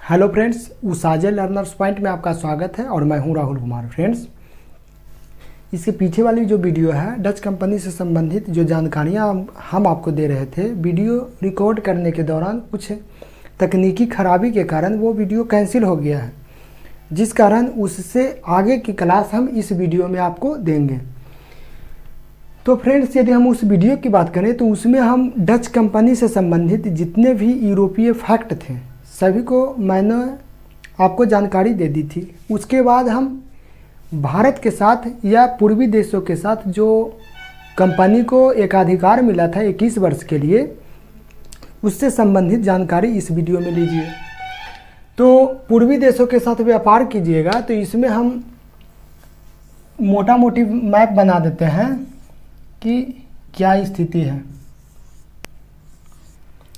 Hello friends, उसाजे learners point में आपका स्वागत है और मैं हूं राहुल कुमार। फ्रेंड्स, इसके पीछे वाली जो वीडियो है डच कंपनी से संबंधित जो जानकारियां हम आपको दे रहे थे, वीडियो रिकॉर्ड करने के दौरान कुछ तकनीकी खराबी के कारण वो वीडियो कैंसिल हो गया है, जिस कारण उससे आगे की क्लास हम इस वीडियो में आपको देंगे। तो फ्रेंड्स, यदि हम उस वीडियो की बात करें तो उसमें हम डच कंपनी से संबंधित जितने भी यूरोपीय फैक्ट थे सभी को मैंने आपको जानकारी दे दी थी। उसके बाद हम भारत के साथ या पूर्वी देशों के साथ जो कंपनी को एकाधिकार मिला था 21 वर्ष के लिए, उससे संबंधित जानकारी इस वीडियो में लीजिए। तो पूर्वी देशों के साथ व्यापार कीजिएगा तो इसमें हम मोटा मोटी मैप बना देते हैं कि क्या स्थिति है।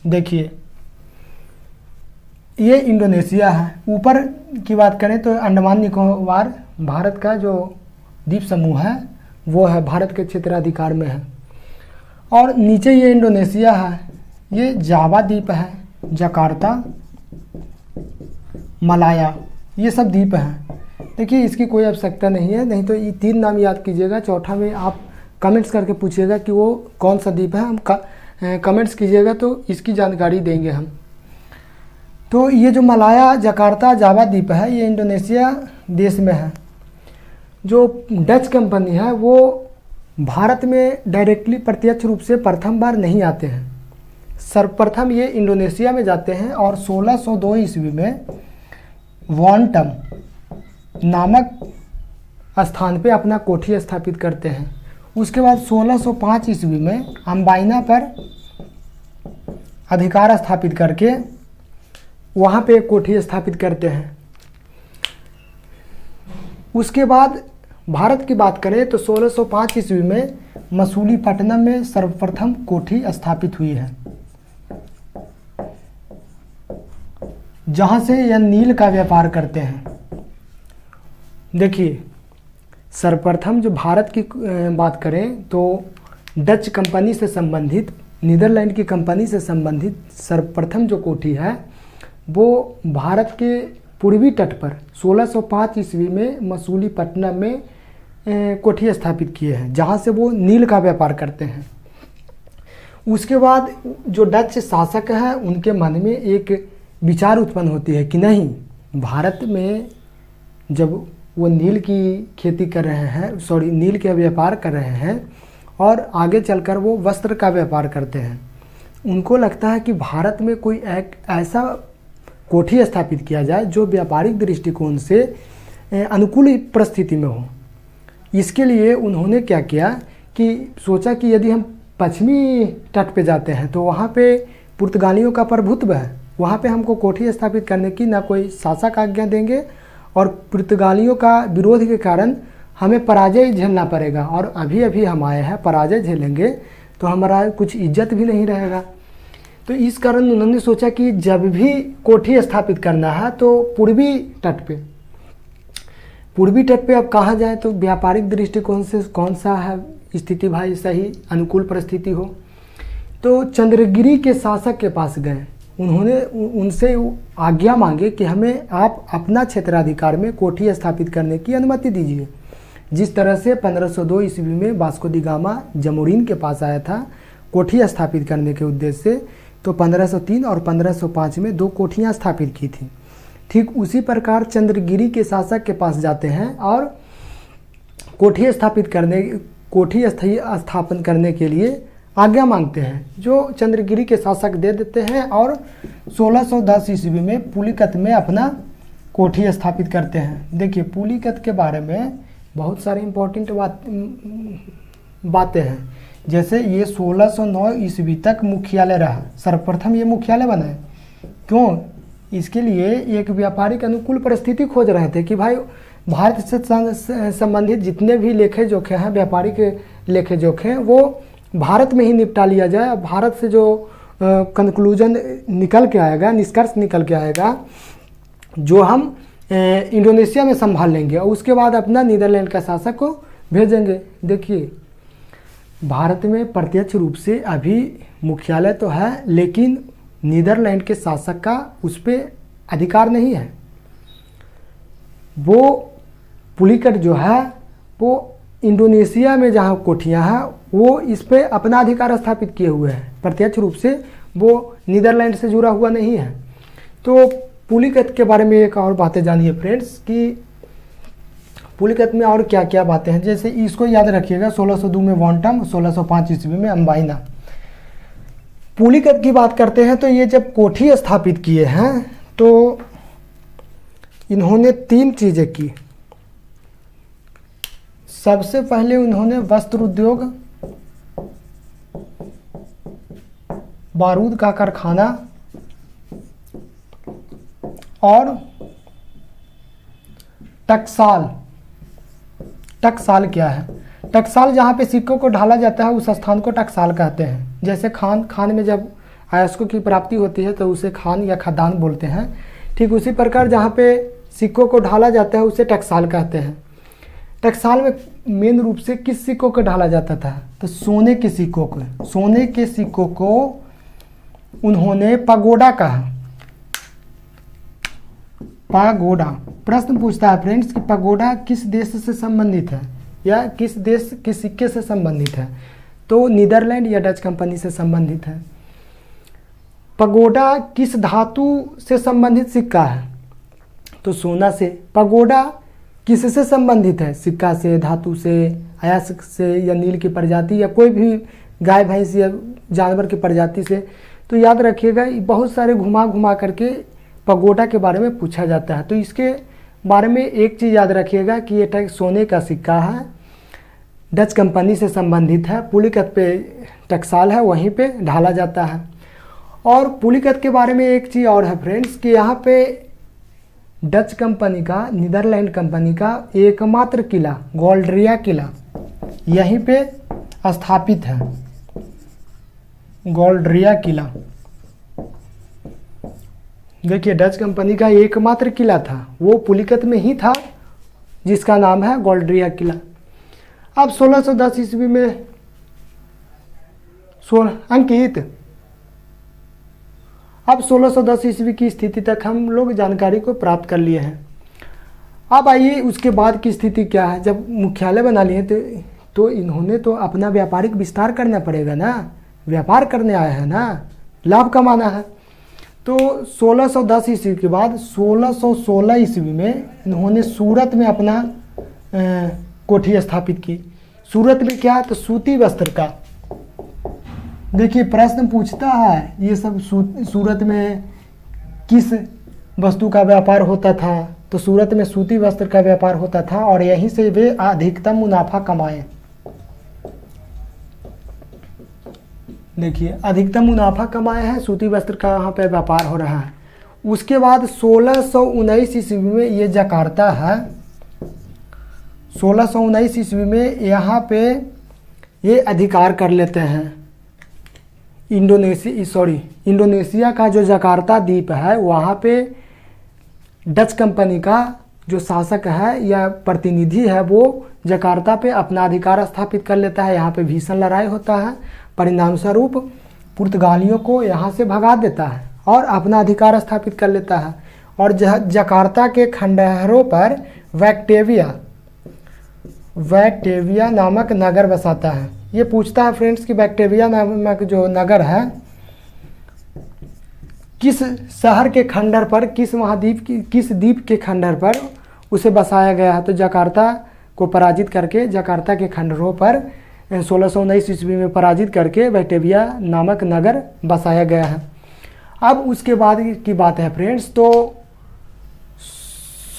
देखिए, ये इंडोनेशिया है। ऊपर की बात करें तो अंडमान निकोबार भारत का जो द्वीप समूह है वो है, भारत के क्षेत्राधिकार में है। और नीचे ये इंडोनेशिया है, ये जावा द्वीप है, जकार्ता, मलाया, ये सब द्वीप हैं। देखिए, इसकी कोई आवश्यकता नहीं है, नहीं तो ये 3 नाम याद कीजिएगा, चौथा में आप कमेंट्स करके पूछिएगा कि वो कौन सा द्वीप है। हम कमेंट्स कीजिएगा तो इसकी जानकारी देंगे हम। तो ये जो मलाया, जकार्ता, जावा द्वीप है, ये इंडोनेशिया देश में है। जो डच कंपनी है वो भारत में डायरेक्टली प्रत्यक्ष रूप से प्रथम बार नहीं आते हैं। सर्वप्रथम ये इंडोनेशिया में जाते हैं और 1602 ईस्वी में वॉन्टम नामक स्थान पे अपना कोठी स्थापित करते हैं। उसके बाद 1605 ईस्वी में अम्बाइना पर अधिकार स्थापित करके वहाँ पे एक कोठी स्थापित करते हैं। उसके बाद भारत की बात करें तो 1605 ईस्वी में मसूलीपट्टनम में सर्वप्रथम कोठी स्थापित हुई है, जहाँ से यह नील का व्यापार करते हैं। देखिए, सर्वप्रथम जो भारत की बात करें तो डच कंपनी से संबंधित, नीदरलैंड की कंपनी से संबंधित सर्वप्रथम जो कोठी है वो भारत के पूर्वी तट पर 1605 ईस्वी में मसूलीपट्टनम में कोठी स्थापित किए हैं, जहां से वो नील का व्यापार करते हैं। उसके बाद जो डच शासक हैं उनके मन में एक विचार उत्पन्न होती है कि नहीं, भारत में जब वो नील की खेती कर रहे हैं, नील के व्यापार कर रहे हैं और आगे चलकर वो वस्त्र का व्यापार करते हैं, उनको लगता है कि भारत में कोई एक ऐसा कोठी स्थापित किया जाए जो व्यापारिक दृष्टिकोण से अनुकूल परिस्थिति में हो। इसके लिए उन्होंने क्या किया कि सोचा कि यदि हम पश्चिमी तट पे जाते हैं तो वहाँ पे पुर्तगालियों का प्रभुत्व है, वहाँ पे हमको कोठी स्थापित करने की ना कोई शासक आज्ञा देंगे और पुर्तगालियों का विरोध के कारण हमें पराजय झेलना पड़ेगा। और अभी अभी हम आए हैं, पराजय झेलेंगे तो हमारा कुछ इज्जत भी नहीं रहेगा। तो इस कारण उन्होंने सोचा कि जब भी कोठी स्थापित करना है तो पूर्वी तट पे अब कहाँ जाए, तो व्यापारिक दृष्टिकोण से कौन सा है स्थिति भाई सही, अनुकूल परिस्थिति हो। तो चंद्रगिरी के शासक के पास गए, उन्होंने उनसे आज्ञा मांगे कि हमें आप अपना क्षेत्राधिकार में कोठी स्थापित करने की अनुमति दीजिए। जिस तरह से 1502 ईस्वी में वास्को डी गामा जमोरिन के पास आया था कोठी स्थापित करने के उद्देश्य से, तो 1503 और 1505 में 2 कोठियाँ स्थापित की थी। ठीक उसी प्रकार चंद्रगिरी के शासक के पास जाते हैं और कोठी स्थापन करने के लिए आज्ञा मांगते हैं, जो चंद्रगिरी के शासक दे देते हैं और 1610 ईस्वी में पुलिकत में अपना कोठी स्थापित करते हैं। देखिए, पुलिकत के बारे में बहुत सारी इम्पोर्टेंट बातें हैं। जैसे ये 1609 ईस्वी तक मुख्यालय रहा, सर्वप्रथम ये मुख्यालय बना है। क्यों? इसके लिए एक व्यापारिक अनुकूल परिस्थिति खोज रहे थे कि भाई भारत से संबंधित जितने भी लेखे जोखे हैं, व्यापारिक लेखे जोखे, वो भारत में ही निपटा लिया जाए। भारत से जो कंक्लूजन निकल के आएगा, निष्कर्ष निकल के आएगा, जो हम इंडोनेशिया में संभाल लेंगे और उसके बाद अपना नीदरलैंड का शासक को भेजेंगे। देखिए, भारत में प्रत्यक्ष रूप से अभी मुख्यालय तो है, लेकिन नीदरलैंड के शासक का उस पर अधिकार नहीं है। वो पुलिकत जो है वो इंडोनेशिया में जहाँ कोठियाँ हैं वो इस पे अपना अधिकार स्थापित किए हुए हैं, प्रत्यक्ष रूप से वो नीदरलैंड से जुड़ा हुआ नहीं है। तो पुलिकत के बारे में एक और बातें जानिए फ्रेंड्स कि पुलिकत में और क्या क्या बातें हैं। जैसे इसको याद रखिएगा, 1602 में वॉन्टम, 1605 ईस्वी में अम्बाइना। पुलिकत की बात करते हैं तो ये जब कोठी स्थापित किए हैं तो इन्होंने 3 चीज़ें की। सबसे पहले उन्होंने वस्त्र उद्योग, बारूद का कारखाना और टकसाल। टकसाल क्या है? टकसाल जहाँ पे सिक्कों को ढाला जाता है उस स्थान को टकसाल कहते हैं। जैसे खान में जब अयस्कों की प्राप्ति होती है तो उसे खान या खदान बोलते हैं, ठीक उसी प्रकार जहाँ पे सिक्कों को ढाला जाता है उसे टकसाल कहते हैं। टकसाल में मेन रूप से किस सिक्कों को ढाला जाता था? तो सोने के सिक्कों को। सोने के सिक्कों को उन्होंने पगोडा कहा। पगोडा। प्रश्न पूछता है फ्रेंड्स कि पगोडा किस देश से संबंधित है या किस देश के सिक्के से संबंधित है? तो नीदरलैंड या डच कंपनी से संबंधित है। पगोडा किस धातु से संबंधित सिक्का है? तो सोना से। पगोडा किससे संबंधित है? सिक्का से, धातु से, अयस्क से या नील की प्रजाति या कोई भी गाय भैंस या जानवर की प्रजाति से। तो याद रखिएगा बहुत सारे घुमा करके पगोडा के बारे में पूछा जाता है। तो इसके बारे में एक चीज़ याद रखिएगा कि ये सोने का सिक्का है, डच कंपनी से संबंधित है, पुलिकत पे टकसाल है वहीं पे ढाला जाता है। और पुलिकत के बारे में एक चीज़ और है फ्रेंड्स कि यहाँ पे डच कंपनी का, नीदरलैंड कंपनी का एकमात्र किला गोल्ड्रिया किला यहीं पे स्थापित है। गोल्ड्रिया किला देखिए डच कंपनी का एकमात्र किला था, वो पुलिकत में ही था जिसका नाम है गोल्ड्रिया किला। अब 1610 ईस्वी में अंकित, अब 1610 ईस्वी की स्थिति तक हम लोग जानकारी को प्राप्त कर लिए हैं। अब आइए उसके बाद की स्थिति क्या है। जब मुख्यालय बना लिए तो इन्होंने तो अपना व्यापारिक विस्तार करना पड़ेगा ना, व्यापार करने आए हैं ना, लाभ कमाना है। तो 1610 ईस्वी के बाद 1616 ईस्वी में इन्होंने सूरत में अपना कोठी स्थापित की। सूरत में क्या? तो सूती वस्त्र का। देखिए प्रश्न पूछता है ये सब सूरत में किस वस्तु का व्यापार होता था? तो सूरत में सूती वस्त्र का व्यापार होता था और यहीं से वे अधिकतम मुनाफा कमाए। देखिए अधिकतम मुनाफा कमाए हैं, सूती वस्त्र का यहाँ पे व्यापार हो रहा है। उसके बाद 1619 ईस्वी में ये जकार्ता है। 1619 ईस्वी में यहाँ पे ये अधिकार कर लेते हैं। इंडोनेशिया का जो जकार्ता द्वीप है वहाँ पे डच कंपनी का जो शासक है या प्रतिनिधि है वो जकार्ता पे अपना अधिकार स्थापित कर लेता है। यहाँ पे भीषण लड़ाई होता है, परिणाम स्वरूप पुर्तगालियों को यहाँ से भगा देता है और अपना अधिकार स्थापित कर लेता है। और जकार्ता के खंडहरों पर बैक्टेविया नामक नगर बसाता है। ये पूछता है फ्रेंड्स कि बैक्टेविया नामक जो नगर है किस शहर के खंडर पर, किस महाद्वीप की, किस द्वीप के खंडर पर उसे बसाया गया है? तो जकार्ता को पराजित करके जकार्ता के खंडरों पर 1619 ईस्वी में पराजित करके बैक्टेविया नामक नगर बसाया गया है। अब उसके बाद की बात है फ्रेंड्स, तो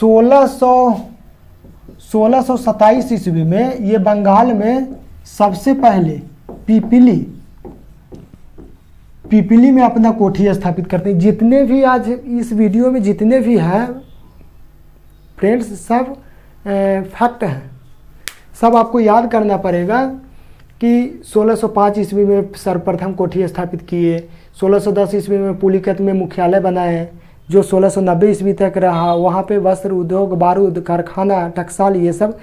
1627 ईस्वी में ये बंगाल में सबसे पहले पिपीली में अपना कोठी स्थापित करते हैं। जितने भी आज इस वीडियो में जितने भी हैं फ्रेंड्स सब फैक्ट हैं, सब आपको याद करना पड़ेगा कि 1605 ईस्वी में सर्वप्रथम कोठी स्थापित किए, 1610 ईस्वी में पुलिकत में मुख्यालय बनाए जो 1690 ईस्वी तक रहा। वहाँ पे वस्त्र उद्योग, बारूद कारखाना, टकसाल ये सब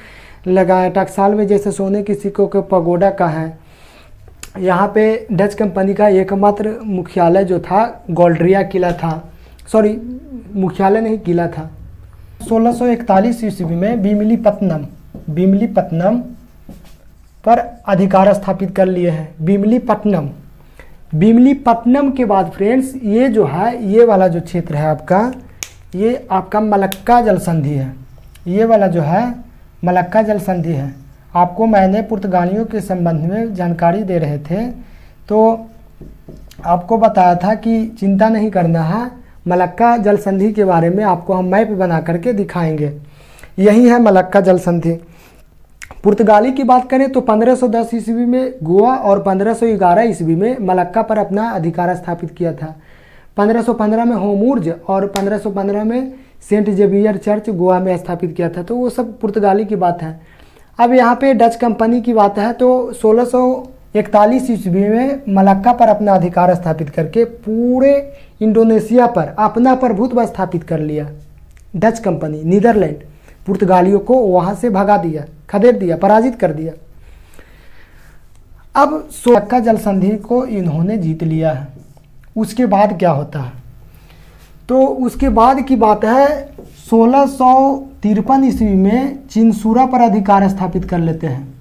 लगाए। टकसाल में जैसे सोने की सिक्कों के पगोडा का है। यहाँ पे डच कंपनी का एकमात्र मुख्यालय जो था गोल्ड्रिया किला था। सॉरी मुख्यालय नहीं, किला था। 1641 ईस्वी में भीमलीपत्तनम पर अधिकार स्थापित कर लिए हैं। भीमलीपत्तनम के बाद फ्रेंड्स ये जो है, ये वाला जो क्षेत्र है आपका, ये आपका मलक्का जल संधि है। ये वाला जो है मलक्का जल संधि है। आपको मैंने पुर्तगालियों के संबंध में जानकारी दे रहे थे तो आपको बताया था कि चिंता नहीं करना है, मलक्का जल संधि के बारे में आपको हम मैप बना करके दिखाएंगे। यही है मलक्का जल संधि। पुर्तगाली की बात करें तो 1510 ईस्वी में गोवा और 1511 ईस्वी में मलक्का पर अपना अधिकार स्थापित किया था। 1515 में होमूर्ज और 1515 में सेंट जेवियर चर्च गोवा में स्थापित किया था। तो वो सब पुर्तगाली की बात है। अब यहाँ पे डच कंपनी की बात है तो 1641 ईस्वी में मलक्का पर अपना अधिकार स्थापित करके पूरे इंडोनेशिया पर अपना प्रभुत्व स्थापित कर लिया। डच कंपनी, नीदरलैंड, पुर्तगालियों को वहाँ से भगा दिया, खदेड़ दिया, पराजित कर दिया। अब मलक्का जल संधि को इन्होंने जीत लिया है। उसके बाद क्या होता है तो उसके बाद की बात है 1653 ईस्वी में चिनसूरा पर अधिकार स्थापित कर लेते हैं।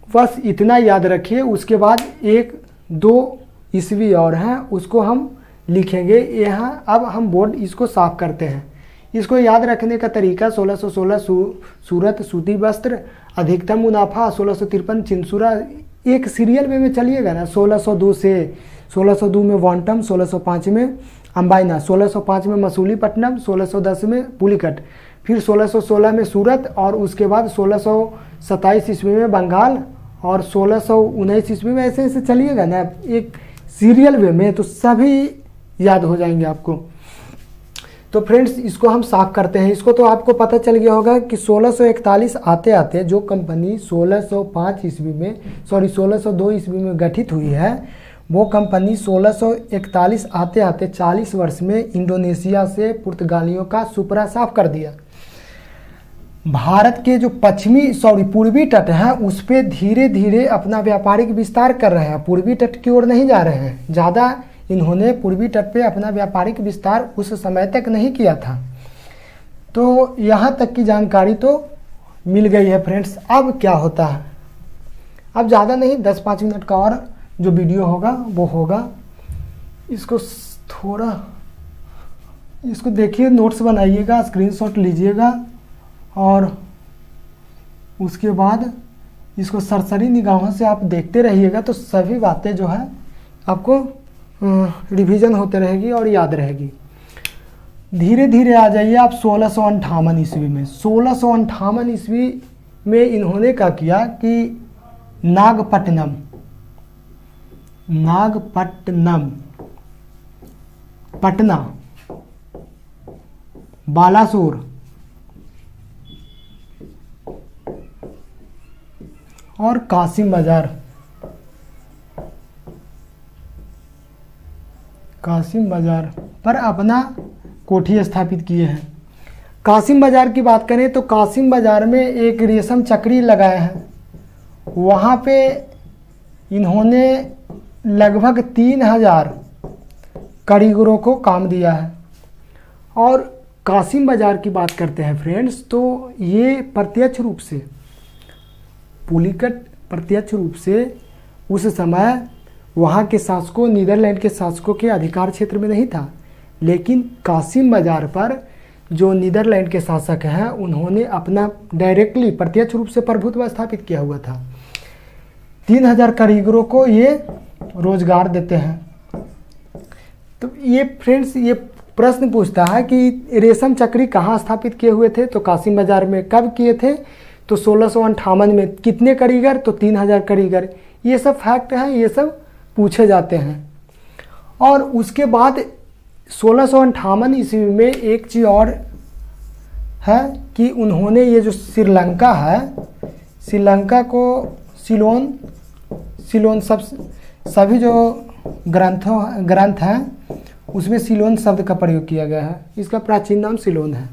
बस इतना याद रखिए। उसके बाद 1-2 ईस्वी और हैं, उसको हम लिखेंगे यहाँ। अब हम बोर्ड इसको साफ करते हैं। इसको याद रखने का तरीका 1616 सूरत सूती वस्त्र, अधिकतम मुनाफा 1653 चिनसूरा, एक सीरियल में चलिएगा ना। 1602 से 1602 में वांटम, 1605 में अम्बाइना, 1605 में मसूलीपट्टनम, 1610 में पुलिकट, फिर 1616 में सूरत और उसके बाद 1627 ईस्वी में बंगाल और 1619 ईस्वी में। ऐसे ऐसे चलिएगा ना एक सीरियल वे में तो सभी याद हो जाएंगे आपको। तो फ्रेंड्स इसको हम साफ करते हैं। इसको तो आपको पता चल गया होगा कि 1641 आते आते जो कंपनी 1605 ईस्वी में 1602 ईस्वी में गठित हुई है, वो कंपनी 1641 आते आते 40 वर्ष में इंडोनेशिया से पुर्तगालियों का सुपरा साफ कर दिया। भारत के जो पूर्वी तट हैं उस पर धीरे धीरे अपना व्यापारिक विस्तार कर रहे हैं। पूर्वी तट की ओर नहीं जा रहे हैं ज़्यादा। इन्होंने पूर्वी तट पे अपना व्यापारिक विस्तार उस समय तक नहीं किया था। तो यहाँ तक की जानकारी तो मिल गई है फ्रेंड्स। अब क्या होता है, अब ज़्यादा नहीं, 10-5 मिनट का और जो वीडियो होगा वो होगा। इसको थोड़ा इसको देखिए, नोट्स बनाइएगा, स्क्रीनशॉट लीजिएगा और उसके बाद इसको सरसरी निगाहों से आप देखते रहिएगा तो सभी बातें जो है आपको रिवीजन होते रहेगी और याद रहेगी। धीरे धीरे आ जाइए आप 1658 ईस्वी में। 1658 ईस्वी में इन्होंने क्या किया कि नागपट्टनम, पटना, बालासोर और कासिम बाजार पर अपना कोठी स्थापित किए हैं। कासिम बाजार की बात करें तो कासिम बाजार में एक रेशम चक्री लगाए हैं। वहाँ पे इन्होंने लगभग 3000 कारीगरों को काम दिया है। और कासिम बाजार की बात करते हैं फ्रेंड्स तो ये प्रत्यक्ष रूप से पुलिकट प्रत्यक्ष रूप से उस समय वहाँ के शासकों, नीदरलैंड के शासकों के अधिकार क्षेत्र में नहीं था, लेकिन कासिम बाजार पर जो नीदरलैंड के शासक हैं उन्होंने अपना डायरेक्टली प्रत्यक्ष रूप से प्रभुत्व स्थापित किया हुआ था। 3000 कारीगरों को ये रोजगार देते हैं। तो ये फ्रेंड्स ये प्रश्न पूछता है कि रेशम चक्री कहाँ स्थापित किए हुए थे, तो कासिम बाजार में। कब किए थे, तो 1658 में। कितने कारीगर, तो 3000 कारीगर। ये सब फैक्ट हैं, ये सब पूछे जाते हैं। और उसके बाद 1658 ईस्वी में एक चीज़ और है कि उन्होंने ये जो श्रीलंका है, श्रीलंका को सिलोन सभी जो ग्रंथ हैं उसमें सिलोन शब्द का प्रयोग किया गया है। इसका प्राचीन नाम सिलोन है।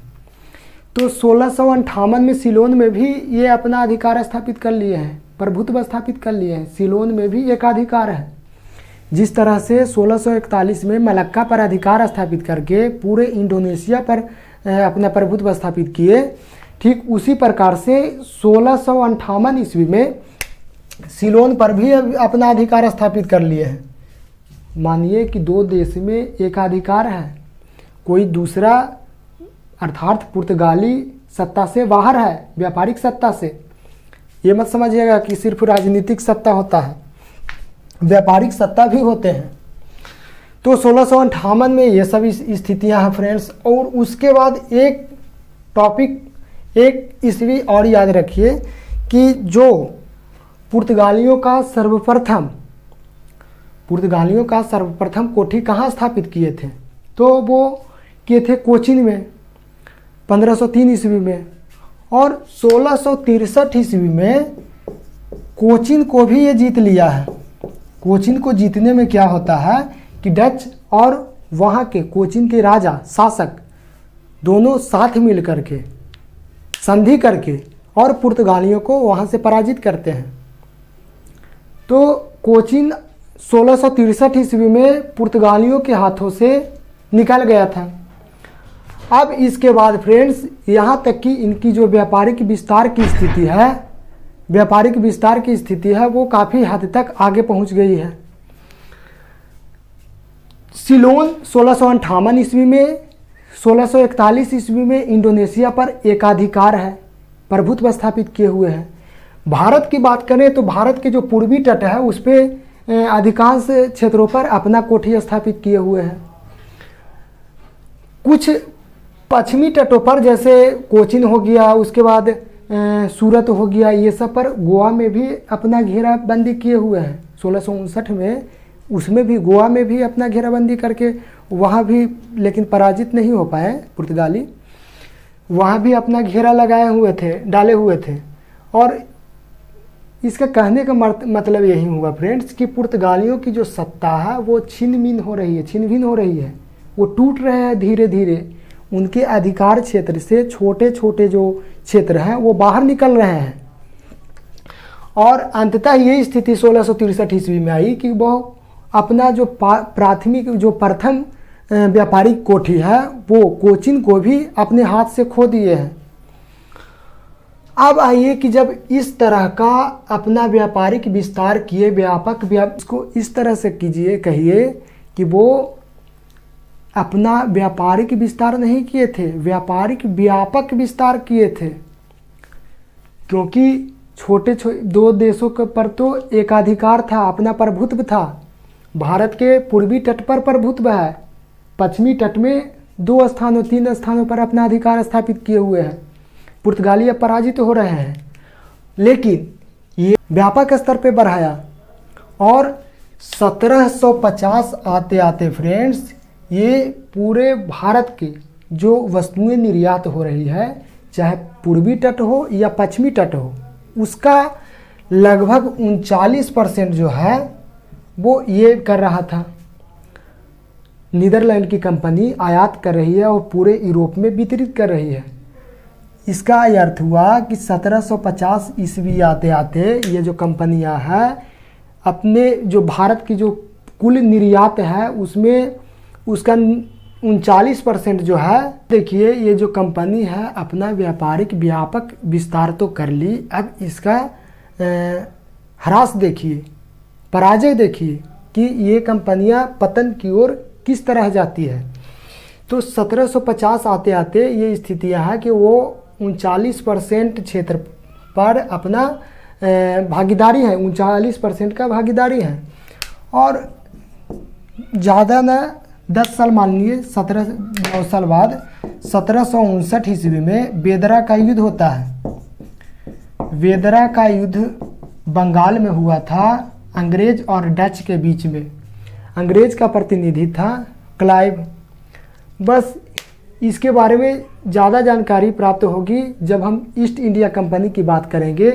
तो 1658 में सिलोन में भी ये अपना अधिकार स्थापित कर लिए हैं, प्रभुत्व स्थापित कर लिए हैं। सिलोन में भी एक अधिकार है। जिस तरह से 1641 में मलक्का पर अधिकार स्थापित करके पूरे इंडोनेशिया पर अपना प्रभुत्व स्थापित किए, ठीक उसी प्रकार से 1658 ईस्वी में सिलोन पर भी अपना अधिकार स्थापित कर लिए हैं। मानिए कि दो देश में एकाधिकार है, कोई दूसरा अर्थात पुर्तगाली सत्ता से बाहर है, व्यापारिक सत्ता से। ये मत समझिएगा कि सिर्फ राजनीतिक सत्ता होता है, व्यापारिक सत्ता भी होते हैं। तो 1658 में ये सब स्थितियां हैं फ्रेंड्स। और उसके बाद एक टॉपिक, एक ईस्वी और याद रखिए कि जो पुर्तगालियों का सर्वप्रथम कोठी कहाँ स्थापित किए थे, तो वो किए थे कोचीन में 1503 ईस्वी में। और 1663 ईस्वी में कोचीन को भी ये जीत लिया है। कोचीन को जीतने में क्या होता है कि डच और वहाँ के कोचीन के राजा शासक दोनों साथ मिल करके संधि करके और पुर्तगालियों को वहाँ से पराजित करते हैं। तो कोचीन 1663 ईस्वी में पुर्तगालियों के हाथों से निकल गया था। अब इसके बाद फ्रेंड्स यहाँ तक कि इनकी जो व्यापारिक विस्तार की स्थिति है वो काफ़ी हद तक आगे पहुँच गई है। सिलोन 1658 ईस्वी में, 1641 ईस्वी में इंडोनेशिया पर एकाधिकार है, प्रभुत्व स्थापित किए हुए हैं। भारत की बात करें तो भारत के जो पूर्वी तट है उस पर अधिकांश क्षेत्रों पर अपना कोठी स्थापित किए हुए हैं। कुछ पश्चिमी तटों पर जैसे कोचीन हो गया, उसके बाद सूरत हो गया, ये सब पर गोवा में भी अपना घेराबंदी किए हुए हैं। 1659 में उसमें भी गोवा में भी अपना घेराबंदी करके वहाँ भी, लेकिन पराजित नहीं हो पाए पुर्तगाली, वहाँ भी अपना घेरा लगाए हुए थे, डाले हुए थे। और इसका कहने का मतलब यही हुआ फ्रेंड्स कि पुर्तगालियों की जो सत्ता है वो छिन भिन्न हो रही है, वो टूट रहे हैं धीरे धीरे। उनके अधिकार क्षेत्र से छोटे छोटे जो क्षेत्र हैं वो बाहर निकल रहे हैं। और अंततः ये स्थिति 1663 ईस्वी में आई कि वो अपना जो प्रथम व्यापारिक कोठी है वो कोचीन को भी अपने हाथ से खो दिए हैं। अब आइए कि जब इस तरह का अपना व्यापारिक विस्तार किए, इसको इस तरह से कहिए कि वो अपना व्यापारिक विस्तार नहीं किए थे, व्यापारिक व्यापक विस्तार किए थे। क्योंकि छोटे दो देशों के पर तो एकाधिकार था, अपना प्रभुत्व था। भारत के पूर्वी तट पर प्रभुत्व है, पश्चिमी तट में 2 स्थानों 3 स्थानों पर अपना अधिकार स्थापित किए हुए हैं। पुर्तगाली अब पराजित हो रहे हैं, लेकिन ये व्यापक स्तर पे बढ़ाया। और 1750 आते आते फ्रेंड्स ये पूरे भारत के जो वस्तुएं निर्यात हो रही है, चाहे पूर्वी तट हो या पश्चिमी तट हो, उसका लगभग 39% जो है वो ये कर रहा था। नीदरलैंड की कंपनी आयात कर रही है और पूरे यूरोप में वितरित कर रही है। इसका अर्थ हुआ कि 1750 ईस्वी आते आते ये जो कंपनियां हैं अपने जो भारत की जो कुल निर्यात है उसमें उसका 39% जो है, देखिए ये जो कंपनी है अपना व्यापारिक व्यापक विस्तार तो कर ली, अब इसका ह्रास देखिए, पराजय देखिए कि ये कंपनियां पतन की ओर किस तरह जाती है। तो 1750 आते आते ये स्थितियां हैं कि वो 39% क्षेत्र पर अपना भागीदारी है, 39% का भागीदारी है। और ज़्यादा न 10 साल मान लिए, 9 साल बाद 1759 ईस्वी में बेदरा का युद्ध होता है। बेदरा का युद्ध बंगाल में हुआ था, अंग्रेज और डच के बीच में। अंग्रेज का प्रतिनिधि था क्लाइव। बस इसके बारे में ज़्यादा जानकारी प्राप्त होगी जब हम ईस्ट इंडिया कंपनी की बात करेंगे,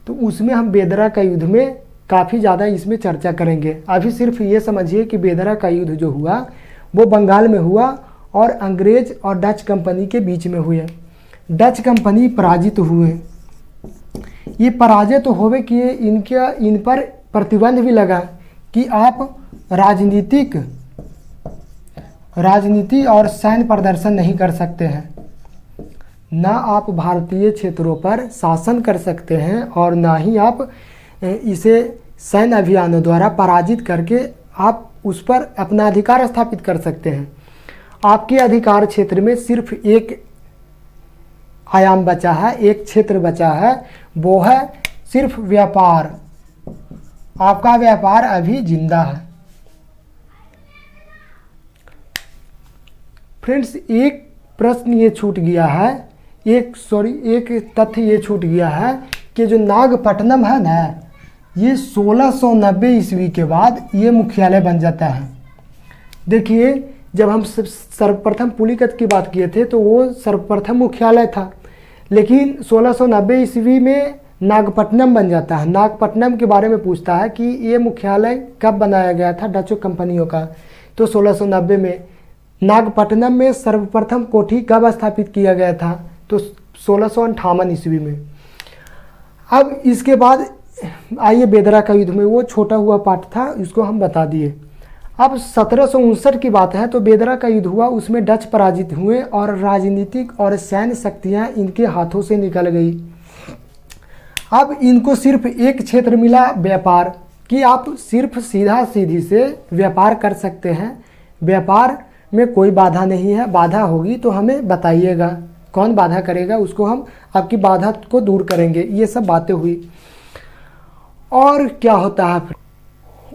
तो उसमें हम बेदरा का युद्ध में काफ़ी ज़्यादा इसमें चर्चा करेंगे। अभी सिर्फ ये समझिए कि बेदरा का युद्ध जो हुआ वो बंगाल में हुआ और अंग्रेज और डच कंपनी के बीच में हुए। डच कंपनी पराजित हुए। ये पराजय तो होवे किए, इन पर प्रतिबंध भी लगा कि आप राजनीति और सैन्य प्रदर्शन नहीं कर सकते हैं, ना आप भारतीय क्षेत्रों पर शासन कर सकते हैं और ना ही आप इसे सैन्य अभियानों द्वारा पराजित करके आप उस पर अपना अधिकार स्थापित कर सकते हैं। आपके अधिकार क्षेत्र में सिर्फ एक आयाम बचा है, एक क्षेत्र बचा है, वो है सिर्फ व्यापार। आपका व्यापार अभी जिंदा है। फ्रेंड्स, एक प्रश्न ये छूट गया है, एक तथ्य ये छूट गया है कि जो नागपट्टनम है ना, ये 1690 ईस्वी के बाद ये मुख्यालय बन जाता है। देखिए, जब हम सर्वप्रथम पुलिकत की बात किए थे तो वो सर्वप्रथम मुख्यालय था, लेकिन 1690 ईस्वी में नागपट्टनम बन जाता है। नागपट्टनम के बारे में पूछता है कि ये मुख्यालय कब बनाया गया था डच कंपनियों का, तो 1690 में। नागपट्टनम में सर्वप्रथम कोठी कब स्थापित किया गया था, तो 1658 ईस्वी में। अब इसके बाद आइए बेदरा का युद्ध में, वो छोटा हुआ पार्ट था, इसको हम बता दिए। अब 1759 की बात है तो बेदरा का युद्ध हुआ, उसमें डच पराजित हुए और राजनीतिक और सैन्य शक्तियां इनके हाथों से निकल गई। अब इनको सिर्फ एक क्षेत्र मिला, व्यापार, कि आप सिर्फ सीधा सीधी से व्यापार कर सकते हैं, व्यापार में कोई बाधा नहीं है। बाधा होगी तो हमें बताइएगा, कौन बाधा करेगा, उसको हम आपकी बाधा को दूर करेंगे। ये सब बातें हुई। और क्या होता है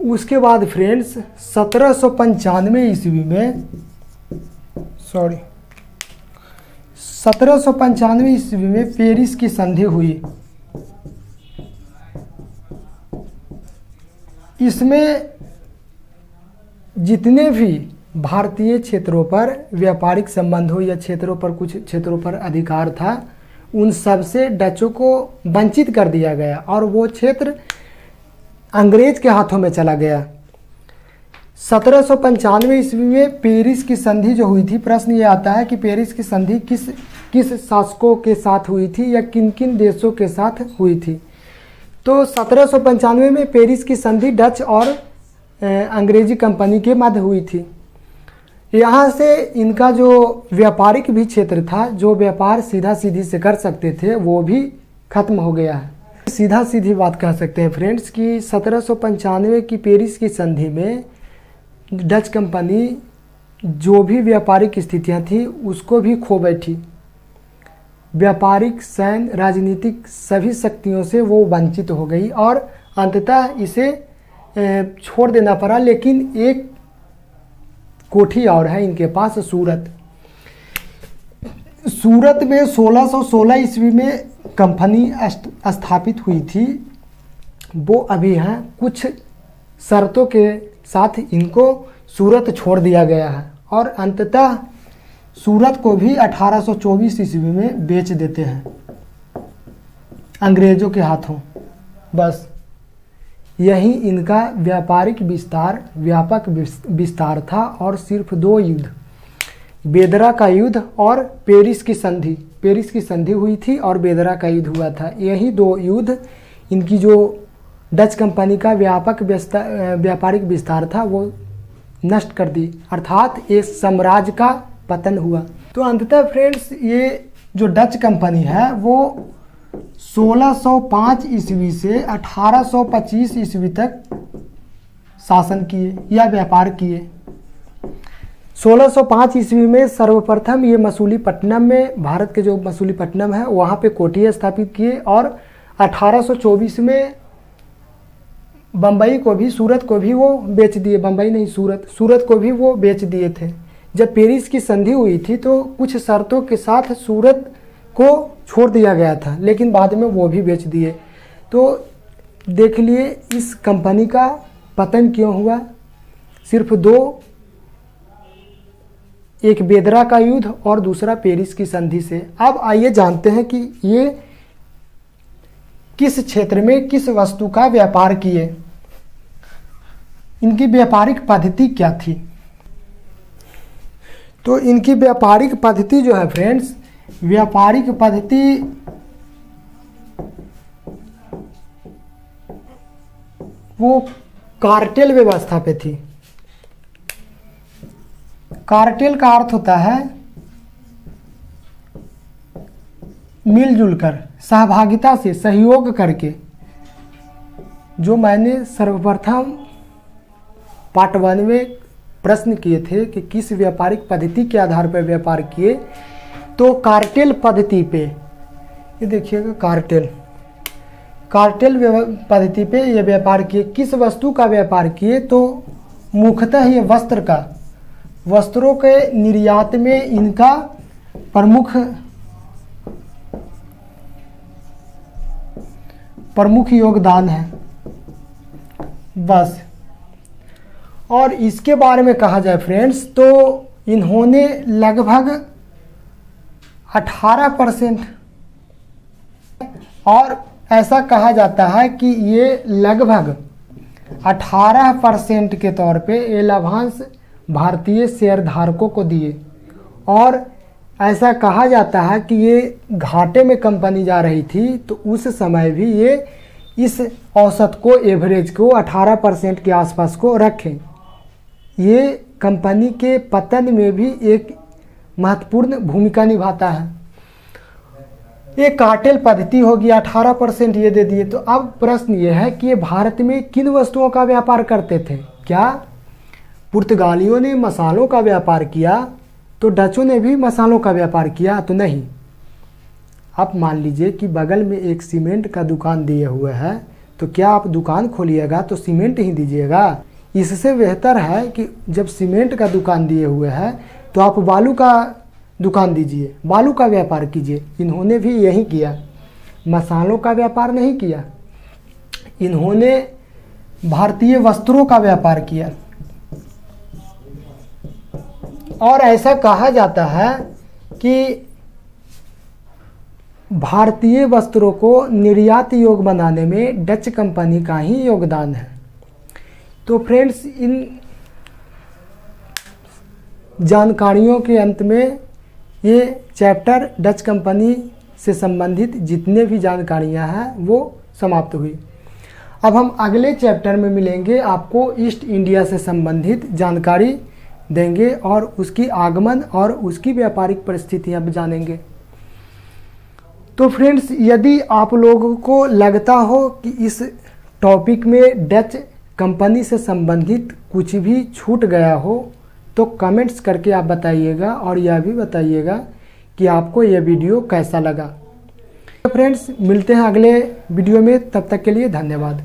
उसके बाद फ्रेंड्स, 1795 ईस्वी में 1795 ईस्वी में पेरिस की संधि हुई। इसमें जितने भी भारतीय क्षेत्रों पर व्यापारिक संबंधों या क्षेत्रों पर, कुछ क्षेत्रों पर अधिकार था, उन सब से डचों को वंचित कर दिया गया और वो क्षेत्र अंग्रेज के हाथों में चला गया। 1795 ईस्वी में पेरिस की संधि जो हुई थी, प्रश्न ये आता है कि पेरिस की संधि किस शासकों के साथ हुई थी या किन किन देशों के साथ हुई थी। तो 1795 में पेरिस की संधि डच और अंग्रेजी कंपनी के मध्य हुई थी। यहाँ से इनका जो व्यापारिक भी क्षेत्र था, जो व्यापार सीधा सीधी से कर सकते थे, वो भी खत्म हो गया है। सीधा सीधी बात कह सकते हैं फ्रेंड्स कि 1795 की पेरिस की संधि में डच कंपनी जो भी व्यापारिक स्थितियां थी उसको भी खो बैठी। व्यापारिक, सैन्य, राजनीतिक सभी शक्तियों से वो वंचित हो गई और अंततः इसे छोड़ देना पड़ा। लेकिन एक कोठी और है इनके पास, सूरत में 1616 ईस्वी में कंपनी स्थापित हुई थी, वो अभी है। कुछ शर्तों के साथ इनको सूरत छोड़ दिया गया है और अंततः सूरत को भी 1824 ईस्वी में बेच देते हैं अंग्रेजों के हाथों। बस यही इनका व्यापारिक विस्तार, व्यापक विस्तार था। और सिर्फ दो युद्ध, बेदरा का युद्ध और पेरिस की संधि हुई थी और बेदरा का युद्ध हुआ था। यही दो युद्ध इनकी जो डच कंपनी का व्यापारिक विस्तार था वो नष्ट कर दी, अर्थात एक साम्राज्य का पतन हुआ। तो अंततः फ्रेंड्स, ये जो डच कंपनी है वो 1605 ईस्वी से 1825 ईस्वी तक शासन किए या व्यापार किए। 1605 ईस्वी में सर्वप्रथम ये मसूलीपट्टनम में, भारत के जो मसूलीपट्टनम है वहाँ पे कोठी स्थापित किए और 1824 में बम्बई को भी, सूरत को भी वो बेच दिए। बम्बई नहीं, सूरत को भी वो बेच दिए थे। जब पेरिस की संधि हुई थी तो कुछ शर्तों के साथ सूरत को छोड़ दिया गया था, लेकिन बाद में वो भी बेच दिए। तो देख लिए इस कंपनी का पतन क्यों हुआ। सिर्फ दो, एक बेदरा का युद्ध और दूसरा पेरिस की संधि से। अब आइए जानते हैं कि ये किस क्षेत्र में किस वस्तु का व्यापार किए, इनकी व्यापारिक पद्धति क्या थी। तो इनकी व्यापारिक पद्धति जो है फ्रेंड्स, व्यापारिक पद्धति वो कार्टेल व्यवस्था पे थी। कार्टेल का अर्थ होता है मिलजुल कर, सहभागिता से, सहयोग करके। जो मैंने सर्वप्रथम पार्ट 1 में प्रश्न किए थे कि किस व्यापारिक पद्धति के आधार पर व्यापार किए, तो कार्टेल पद्धति पे, ये देखिएगा कार्टेल पद्धति पे ये व्यापार किए। किस वस्तु का व्यापार किए, तो मुख्यतः ये वस्त्रों के निर्यात में इनका प्रमुख योगदान है बस। और इसके बारे में कहा जाए फ्रेंड्स, तो इन्होंने लगभग 18%, और ऐसा कहा जाता है कि ये लगभग 18% के तौर पे ये लाभांश भारतीय शेयरधारकों को दिए। और ऐसा कहा जाता है कि ये घाटे में कंपनी जा रही थी, तो उस समय भी ये इस औसत को, एवरेज को 18% के आसपास को रखें। ये कंपनी के पतन में भी एक महत्वपूर्ण भूमिका निभाता है। ये कार्टेल पद्धति होगी, 18% ये दे दिए। तो अब प्रश्न ये है कि ये भारत में किन वस्तुओं का व्यापार करते थे? क्या पुर्तगालियों ने मसालों का व्यापार किया तो डचों ने भी मसालों का व्यापार किया? तो नहीं। आप मान लीजिए कि बगल में एक सीमेंट का दुकान दिए हुए है, तो क्या आप दुकान खोलिएगा तो सीमेंट ही दीजिएगा? इससे बेहतर है कि जब सीमेंट का दुकान दिए हुए है तो आप बालू का दुकान दीजिए, बालू का व्यापार कीजिए। इन्होंने भी यही किया, मसालों का व्यापार नहीं किया, इन्होंने भारतीय वस्त्रों का व्यापार किया। और ऐसा कहा जाता है कि भारतीय वस्त्रों को निर्यात योग्य बनाने में डच कंपनी का ही योगदान है। तो फ्रेंड्स, इन जानकारियों के अंत में ये चैप्टर डच कंपनी से संबंधित जितने भी जानकारियां हैं वो समाप्त हुई। अब हम अगले चैप्टर में मिलेंगे, आपको ईस्ट इंडिया से संबंधित जानकारी देंगे और उसकी आगमन और उसकी व्यापारिक परिस्थितियां भी जानेंगे। तो फ्रेंड्स, यदि आप लोगों को लगता हो कि इस टॉपिक में डच कंपनी से संबंधित कुछ भी छूट गया हो, तो कमेंट्स करके आप बताइएगा और यह भी बताइएगा कि आपको यह वीडियो कैसा लगा। तो फ्रेंड्स, मिलते हैं अगले वीडियो में, तब तक के लिए धन्यवाद।